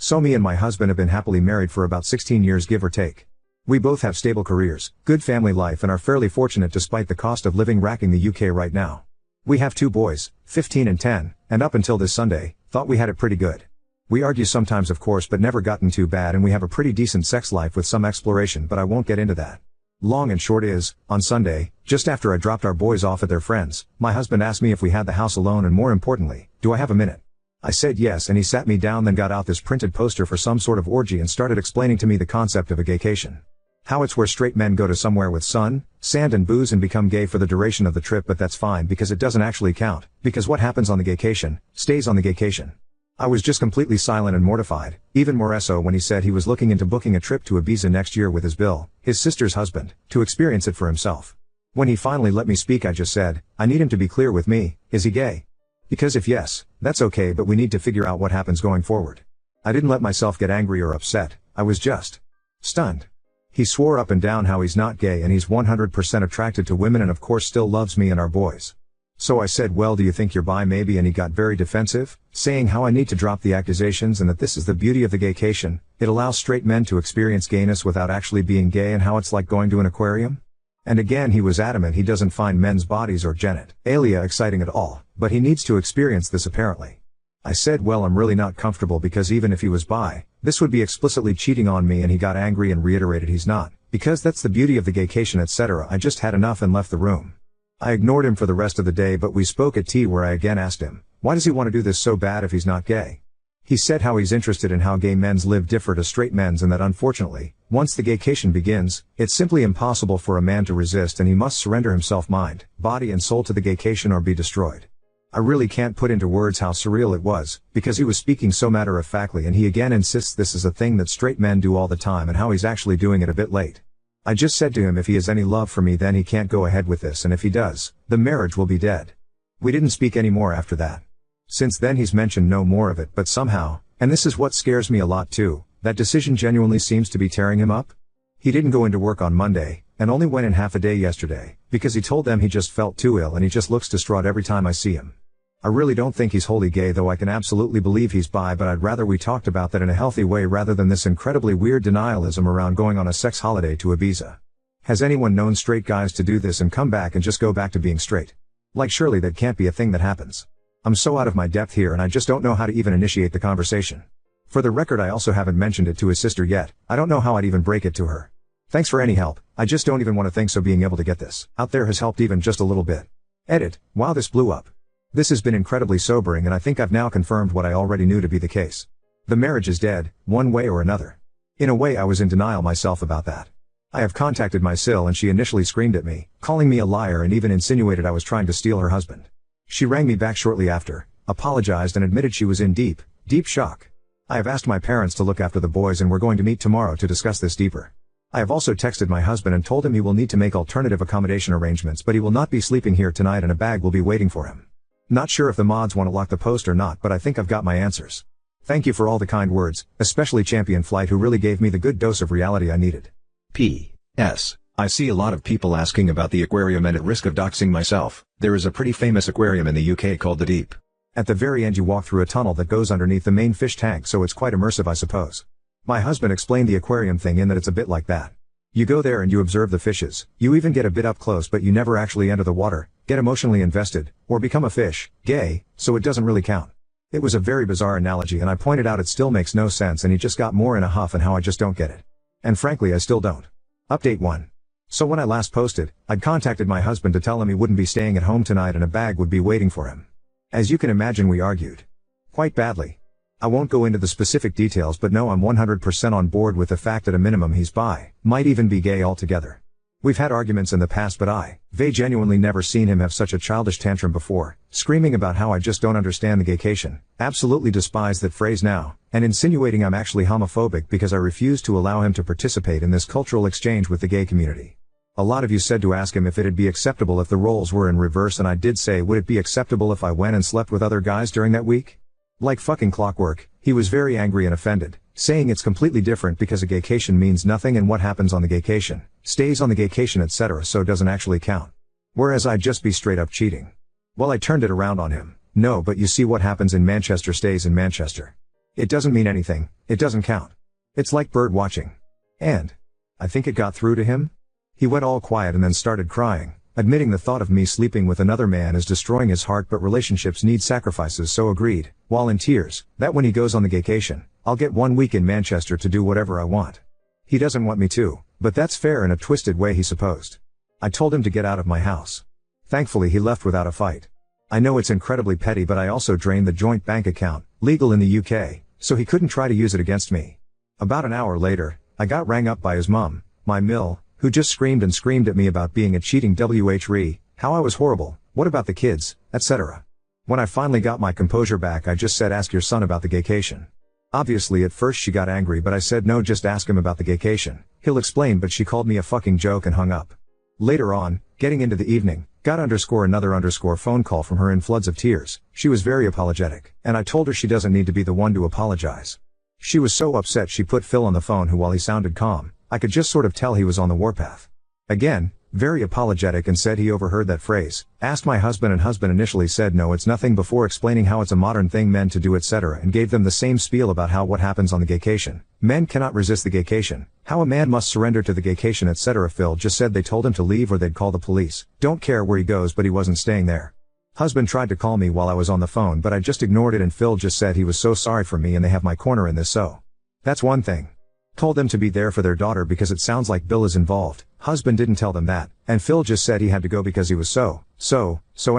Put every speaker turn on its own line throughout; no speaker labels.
So me and my husband have been happily married for about 16 years give or take. We both have stable careers, good family life and are fairly fortunate despite the cost of living racking the UK right now. We have 2 boys, 15 and 10, and up until this Sunday, thought we had it pretty good. We argue sometimes of course but never gotten too bad and we have a pretty decent sex life with some exploration but I won't get into that. Long and short is, on Sunday, just after I dropped our boys off at their friends, my husband asked me if we had the house alone and more importantly, do I have a minute? I said yes and he sat me down then got out this printed poster for some sort of orgy and started explaining to me the concept of a gaycation. How it's where straight men go to somewhere with sun, sand and booze and become gay for the duration of the trip but that's fine because it doesn't actually count, because what happens on the gaycation, stays on the gaycation. I was just completely silent and mortified, even more so when he said he was looking into booking a trip to Ibiza next year with his Bill, his sister's husband, to experience it for himself. When he finally let me speak I just said, I need him to be clear with me, is he gay? Because if yes, that's okay but we need to figure out what happens going forward. I didn't let myself get angry or upset, I was just stunned. He swore up and down how he's not gay and he's 100% attracted to women and of course still loves me and our boys. So I said well do you think you're bi maybe and he got very defensive, saying how I need to drop the accusations and that this is the beauty of the gaycation, it allows straight men to experience gayness without actually being gay and how it's like going to an aquarium. And again he was adamant he doesn't find men's bodies or genitalia exciting at all, but he needs to experience this apparently. I said well I'm really not comfortable because even if he was bi, this would be explicitly cheating on me and he got angry and reiterated he's not, because that's the beauty of the gaycation etc. I just had enough and left the room. I ignored him for the rest of the day but we spoke at tea where I again asked him, why does he want to do this so bad if he's not gay? He said how he's interested in how gay men's live differ to straight men's and that unfortunately, once the gaycation begins, it's simply impossible for a man to resist and he must surrender himself mind, body and soul to the gaycation or be destroyed. I really can't put into words how surreal it was, because he was speaking so matter-of-factly and he again insists this is a thing that straight men do all the time and how he's actually doing it a bit late. I just said to him if he has any love for me then he can't go ahead with this and if he does, the marriage will be dead. We didn't speak anymore after that. Since then he's mentioned no more of it but somehow, and this is what scares me a lot too, that decision genuinely seems to be tearing him up. He didn't go into work on Monday, and only went in half a day yesterday, because he told them he just felt too ill and he just looks distraught every time I see him. I really don't think he's wholly gay though I can absolutely believe he's bi but I'd rather we talked about that in a healthy way rather than this incredibly weird denialism around going on a sex holiday to Ibiza. Has anyone known straight guys to do this and come back and just go back to being straight? Like surely that can't be a thing that happens. I'm so out of my depth here and I just don't know how to even initiate the conversation. For the record I also haven't mentioned it to his sister yet, I don't know how I'd even break it to her. Thanks for any help, I just don't even want to think so being able to get this out there has helped even just a little bit. Edit, wow this blew up. This has been incredibly sobering and I think I've now confirmed what I already knew to be the case. The marriage is dead, one way or another. In a way I was in denial myself about that. I have contacted my sil and she initially screamed at me, calling me a liar and even insinuated I was trying to steal her husband. She rang me back shortly after, apologized and admitted she was in deep shock. I have asked my parents to look after the boys and we're going to meet tomorrow to discuss this deeper. I have also texted my husband and told him he will need to make alternative accommodation arrangements but he will not be sleeping here tonight and a bag will be waiting for him. Not sure if the mods want to lock the post or not but I think I've got my answers. Thank you for all the kind words, especially Champion Flight who really gave me the good dose of reality I needed. P.S. I see a lot of people asking about the aquarium and at risk of doxing myself, there is a pretty famous aquarium in the UK called the Deep. At the very end you walk through a tunnel that goes underneath the main fish tank so it's quite immersive I suppose. My husband explained the aquarium thing in that it's a bit like that. You go there and you observe the fishes, you even get a bit up close but you never actually enter the water, get emotionally invested, or become a fish, gay, so it doesn't really count. It was a very bizarre analogy and I pointed out it still makes no sense and he just got more in a huff and how I just don't get it. And frankly I still don't. Update 1. So when I last posted, I'd contacted my husband to tell him he wouldn't be staying at home tonight and a bag would be waiting for him. As you can imagine we argued. Quite badly. I won't go into the specific details but no I'm 100% on board with the fact that a minimum he's bi, might even be gay altogether. We've had arguments in the past but I've genuinely never seen him have such a childish tantrum before, screaming about how I just don't understand the gaycation, absolutely despise that phrase now, and insinuating I'm actually homophobic because I refuse to allow him to participate in this cultural exchange with the gay community. A lot of you said to ask him if it'd be acceptable if the roles were in reverse and I did say would it be acceptable if I went and slept with other guys during that week? Like fucking clockwork, he was very angry and offended, saying it's completely different because a gaycation means nothing and what happens on the gaycation, stays on the gaycation etc. so doesn't actually count. Whereas I'd just be straight up cheating. Well I turned it around on him, no but you see what happens in Manchester stays in Manchester. It doesn't mean anything, it doesn't count. It's like bird watching. And I think it got through to him? He went all quiet and then started crying, admitting the thought of me sleeping with another man is destroying his heart, but relationships need sacrifices, so agreed, while in tears, that when he goes on the gaycation, I'll get 1 week in Manchester to do whatever I want. He doesn't want me to, but that's fair in a twisted way, he supposed. I told him to get out of my house. Thankfully he left without a fight. I know it's incredibly petty, but I also drained the joint bank account, legal in the UK, so he couldn't try to use it against me. About an hour later, I got rang up by his mum, my mill, who just screamed and screamed at me about being a cheating whre, how I was horrible, what about the kids, etc. When I finally got my composure back, I just said, ask your son about the gaycation. Obviously at first she got angry, but I said no, just ask him about the gaycation, he'll explain, but she called me a fucking joke and hung up. Later on, getting into the evening, got another phone call from her in floods of tears. She was very apologetic, and I told her she doesn't need to be the one to apologize. She was so upset she put Phil on the phone, who, while he sounded calm, I could just sort of tell he was on the warpath. Again, very apologetic, and said he overheard that phrase, asked my husband, and husband initially said no, it's nothing, before explaining how it's a modern thing men to do, etc., and gave them the same spiel about how what happens on the gaycation. Men cannot resist the gaycation, how a man must surrender to the gaycation, etc. Phil just said they told him to leave or they'd call the police. Don't care where he goes, but he wasn't staying there. Husband tried to call me while I was on the phone, but I just ignored it, and Phil just said he was so sorry for me and they have my corner in this, so that's one thing. Told them to be there for their daughter because it sounds like Bill is involved. Husband didn't tell them that, and Phil just said he had to go because he was so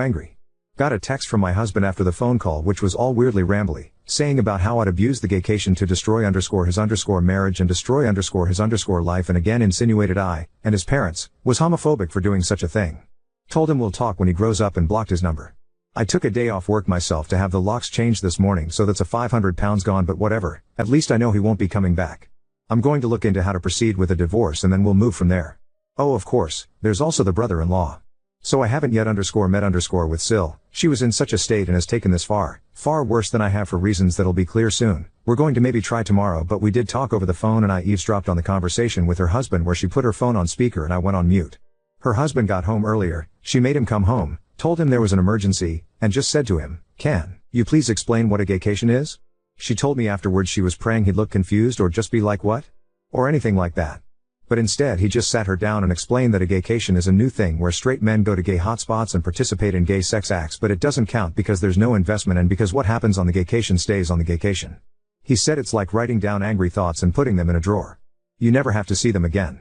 angry. Got a text from my husband after the phone call, which was all weirdly rambly, saying about how I'd abused the gaycation to destroy his marriage and destroy his life, and again insinuated I, and his parents, was homophobic for doing such a thing. Told him we'll talk when he grows up and blocked his number. I took a day off work myself to have the locks changed this morning, so that's a £500 gone, but whatever, at least I know he won't be coming back. I'm going to look into how to proceed with a divorce and then we'll move from there. Oh, of course, there's also the brother-in-law. So I haven't yet met with Sil. She was in such a state and has taken this far worse than I have, for reasons that'll be clear soon. We're going to maybe try tomorrow, but we did talk over the phone and I eavesdropped on the conversation with her husband where she put her phone on speaker and I went on mute. Her husband got home earlier, she made him come home, told him there was an emergency, and just said to him, can you please explain what a gaycation is? She told me afterwards she was praying he'd look confused or just be like, what? Or anything like that. But instead he just sat her down and explained that a gaycation is a new thing where straight men go to gay hotspots and participate in gay sex acts, but it doesn't count because there's no investment and because what happens on the gaycation stays on the gaycation. He said it's like writing down angry thoughts and putting them in a drawer. You never have to see them again.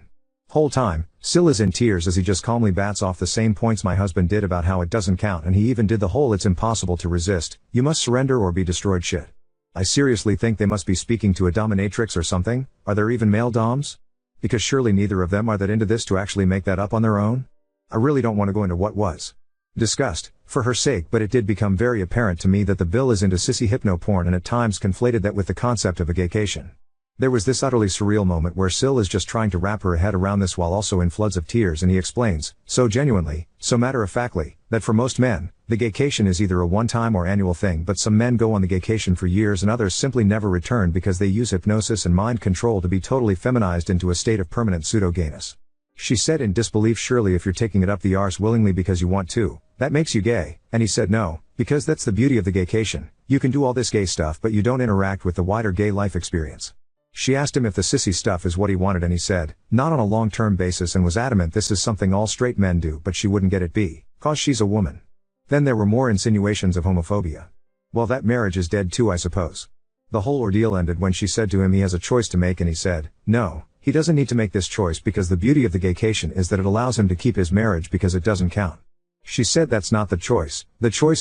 Whole time, Sil is in tears as he just calmly bats off the same points my husband did about how it doesn't count, and he even did the whole it's impossible to resist, you must surrender or be destroyed shit. I seriously think they must be speaking to a dominatrix or something. Are there even male doms? Because surely neither of them are that into this to actually make that up on their own. I really don't want to go into what was discussed, for her sake, but it did become very apparent to me that the bill is into sissy hypno porn and at times conflated that with the concept of a gaycation. There was this utterly surreal moment where Sil is just trying to wrap her head around this while also in floods of tears, and he explains, so genuinely, so matter-of-factly, that for most men, the gaycation is either a one-time or annual thing, but some men go on the gaycation for years and others simply never return because they use hypnosis and mind control to be totally feminized into a state of permanent pseudo-gayness. She said in disbelief, surely if you're taking it up the arse willingly because you want to, that makes you gay, and he said no, because that's the beauty of the gaycation, you can do all this gay stuff but you don't interact with the wider gay life experience. She asked him if the sissy stuff is what he wanted and he said, not on a long-term basis, and was adamant this is something all straight men do, but she wouldn't get it cause she's a woman. Then there were more insinuations of homophobia. Well, that marriage is dead too, I suppose. The whole ordeal ended when she said to him he has a choice to make, and he said, no, he doesn't need to make this choice because the beauty of the gaycation is that it allows him to keep his marriage because it doesn't count. She said that's not the choice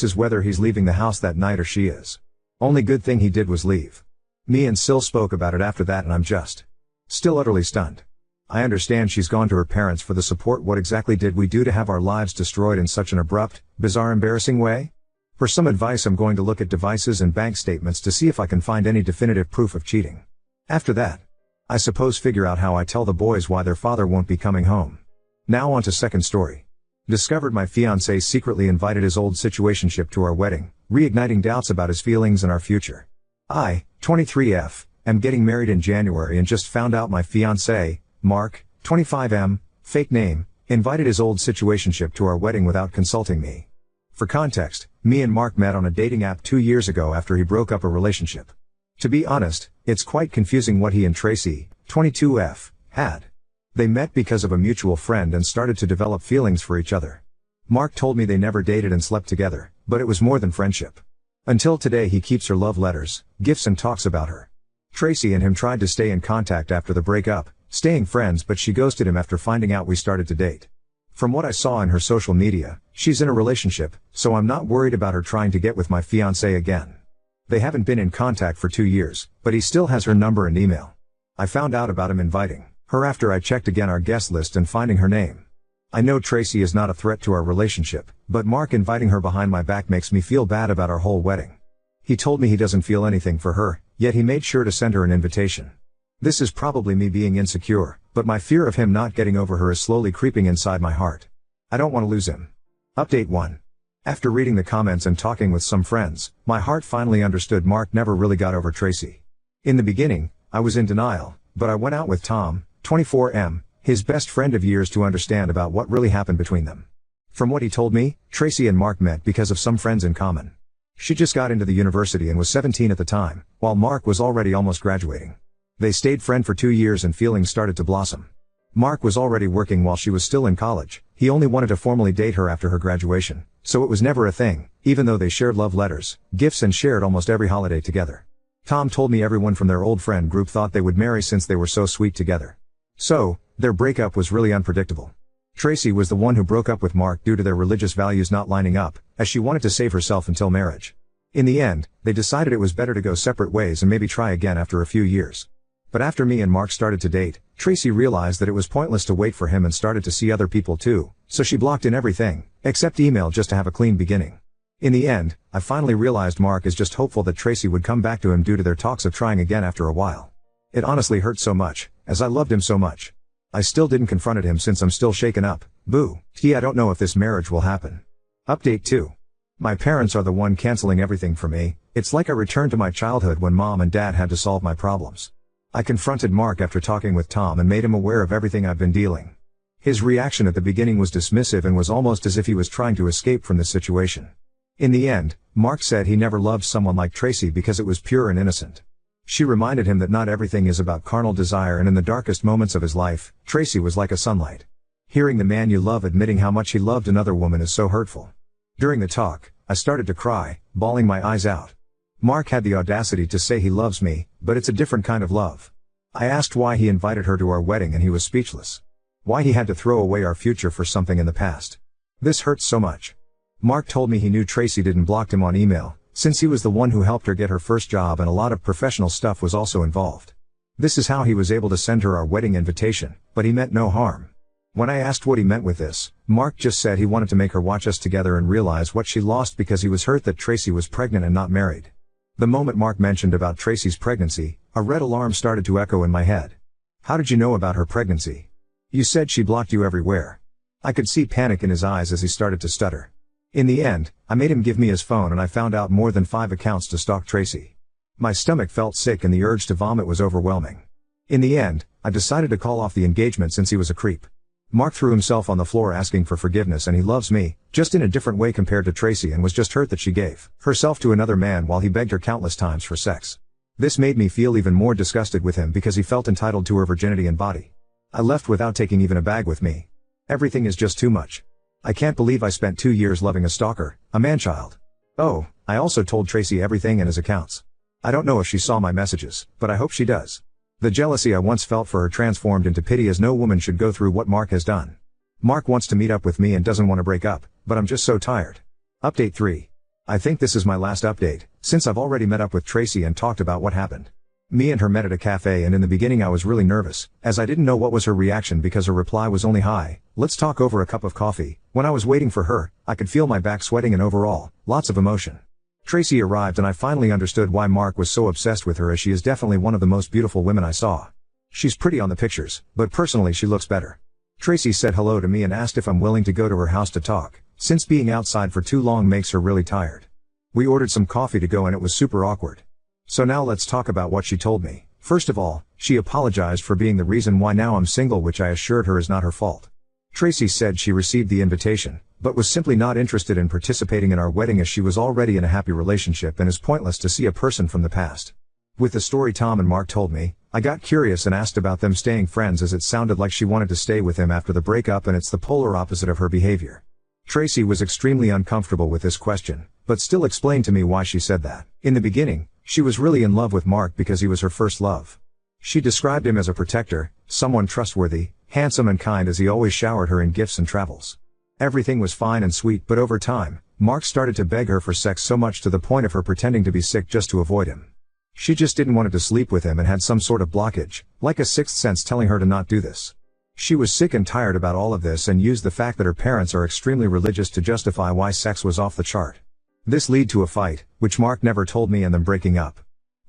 is whether he's leaving the house that night or she is. Only good thing he did was leave. Me and Sil spoke about it after that and I'm just still utterly stunned. I understand she's gone to her parents for the support. What exactly did we do to have our lives destroyed in such an abrupt, bizarre, embarrassing way? For some advice I'm going to look at devices and bank statements to see if I can find any definitive proof of cheating. After that, I suppose figure out how I tell the boys why their father won't be coming home. Now on to second story. Discovered my fiancé secretly invited his old situationship to our wedding, reigniting doubts about his feelings and our future. I, 23F, am getting married in January and just found out my fiancé, Mark, 25M, fake name, invited his old situationship to our wedding without consulting me. For context, me and Mark met on a dating app 2 years ago after he broke up a relationship. To be honest, it's quite confusing what he and Tracy, 22F, had. They met because of a mutual friend and started to develop feelings for each other. Mark told me they never dated and slept together, but it was more than friendship. Until today he keeps her love letters, gifts and talks about her. Tracy and him tried to stay in contact after the breakup, staying friends, but she ghosted him after finding out we started to date. From what I saw in her social media, she's in a relationship, so I'm not worried about her trying to get with my fiancé again. They haven't been in contact for 2 years, but he still has her number and email. I found out about him inviting her after I checked again our guest list and finding her name. I know Tracy is not a threat to our relationship, but Mark inviting her behind my back makes me feel bad about our whole wedding. He told me he doesn't feel anything for her, yet he made sure to send her an invitation. This is probably me being insecure, but my fear of him not getting over her is slowly creeping inside my heart. I don't want to lose him. Update 1. After reading the comments and talking with some friends, my heart finally understood Mark never really got over Tracy. In the beginning, I was in denial, but I went out with Tom, 24M, his best friend of years, to understand about what really happened between them. From what he told me, Tracy and Mark met because of some friends in common. She just got into the university and was 17 at the time, while Mark was already almost graduating. They stayed friends for 2 years and feelings started to blossom. Mark was already working while she was still in college. He only wanted to formally date her after her graduation, so it was never a thing, even though they shared love letters, gifts and shared almost every holiday together. Tom told me everyone from their old friend group thought they would marry since they were so sweet together. So, their breakup was really unpredictable. Tracy was the one who broke up with Mark due to their religious values not lining up, as she wanted to save herself until marriage. In the end, they decided it was better to go separate ways and maybe try again after a few years. But after me and Mark started to date, Tracy realized that it was pointless to wait for him and started to see other people too, so she blocked in everything, except email, just to have a clean beginning. In the end, I finally realized Mark is just hopeful that Tracy would come back to him due to their talks of trying again after a while. It honestly hurt so much, as I loved him so much. I still didn't confront him since I'm still shaken up. Boo. I don't know if this marriage will happen. Update 2. My parents are the one canceling everything for me. It's like I returned to my childhood when mom and dad had to solve my problems. I confronted Mark after talking with Tom and made him aware of everything I've been dealing. His reaction at the beginning was dismissive and was almost as if he was trying to escape from the situation. In the end, Mark said he never loved someone like Tracy because it was pure and innocent. She reminded him that not everything is about carnal desire, and in the darkest moments of his life, Tracy was like a sunlight. Hearing the man you love admitting how much he loved another woman is so hurtful. During the talk, I started to cry, bawling my eyes out. Mark had the audacity to say he loves me, but it's a different kind of love. I asked why he invited her to our wedding and he was speechless. Why he had to throw away our future for something in the past. This hurts so much. Mark told me he knew Tracy didn't block him on email, since he was the one who helped her get her first job and a lot of professional stuff was also involved. This is how he was able to send her our wedding invitation, but he meant no harm. When I asked what he meant with this, Mark just said he wanted to make her watch us together and realize what she lost because he was hurt that Tracy was pregnant and not married. The moment Mark mentioned about Tracy's pregnancy, a red alarm started to echo in my head. How did you know about her pregnancy? You said she blocked you everywhere. I could see panic in his eyes as he started to stutter. In the end, I made him give me his phone and I found out more than 5 accounts to stalk Tracy. My stomach felt sick and the urge to vomit was overwhelming. In the end, I decided to call off the engagement since he was a creep. Mark threw himself on the floor asking for forgiveness, and he loves me, just in a different way compared to Tracy, and was just hurt that she gave herself to another man while he begged her countless times for sex. This made me feel even more disgusted with him because he felt entitled to her virginity and body. I left without taking even a bag with me. Everything is just too much. I can't believe I spent 2 years loving a stalker, a man-child. Oh, I also told Tracy everything and his accounts. I don't know if she saw my messages, but I hope she does. The jealousy I once felt for her transformed into pity, as no woman should go through what Mark has done. Mark wants to meet up with me and doesn't want to break up, but I'm just so tired. Update 3. I think this is my last update, since I've already met up with Tracy and talked about what happened. Me and her met at a cafe, and in the beginning I was really nervous, as I didn't know what was her reaction because her reply was only "Hi, let's talk over a cup of coffee." When I was waiting for her, I could feel my back sweating and overall, lots of emotion. Tracy arrived and I finally understood why Mark was so obsessed with her, as she is definitely one of the most beautiful women I saw. She's pretty on the pictures, but personally she looks better. Tracy said hello to me and asked if I'm willing to go to her house to talk, since being outside for too long makes her really tired. We ordered some coffee to go and it was super awkward. So now let's talk about what she told me. First of all, she apologized for being the reason why now I'm single, which I assured her is not her fault. Tracy said she received the invitation, but was simply not interested in participating in our wedding as she was already in a happy relationship and is pointless to see a person from the past. With the story Tom and Mark told me, I got curious and asked about them staying friends, as it sounded like she wanted to stay with him after the breakup, and it's the polar opposite of her behavior. Tracy was extremely uncomfortable with this question, but still explained to me why she said that. In the beginning, she was really in love with Mark because he was her first love. She described him as a protector, someone trustworthy, handsome and kind, as he always showered her in gifts and travels. Everything was fine and sweet, but over time, Mark started to beg her for sex, so much to the point of her pretending to be sick just to avoid him. She just didn't want to sleep with him and had some sort of blockage, like a sixth sense telling her to not do this. She was sick and tired about all of this and used the fact that her parents are extremely religious to justify why sex was off the chart. This led to a fight, which Mark never told me, and them breaking up.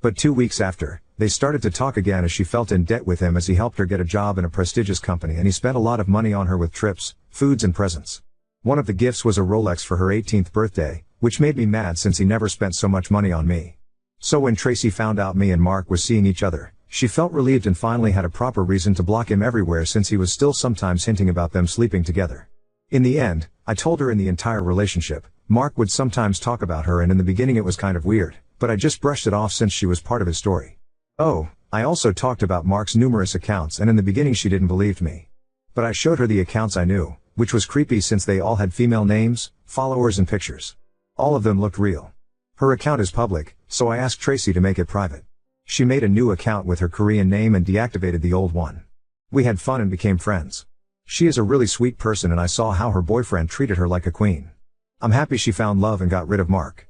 But 2 weeks after, they started to talk again, as she felt in debt with him as he helped her get a job in a prestigious company, and he spent a lot of money on her with trips, foods and presents. One of the gifts was a Rolex for her 18th birthday, which made me mad since he never spent so much money on me. So when Tracy found out me and Mark were seeing each other, she felt relieved and finally had a proper reason to block him everywhere, since he was still sometimes hinting about them sleeping together. In the end, I told her in the entire relationship, Mark would sometimes talk about her, and in the beginning it was kind of weird, but I just brushed it off since she was part of his story. Oh, I also talked about Mark's numerous accounts, and in the beginning she didn't believe me. But I showed her the accounts I knew, which was creepy since they all had female names, followers and pictures. All of them looked real. Her account is public, so I asked Tracy to make it private. She made a new account with her Korean name and deactivated the old one. We had fun and became friends. She is a really sweet person, and I saw how her boyfriend treated her like a queen. I'm happy she found love and got rid of Mark.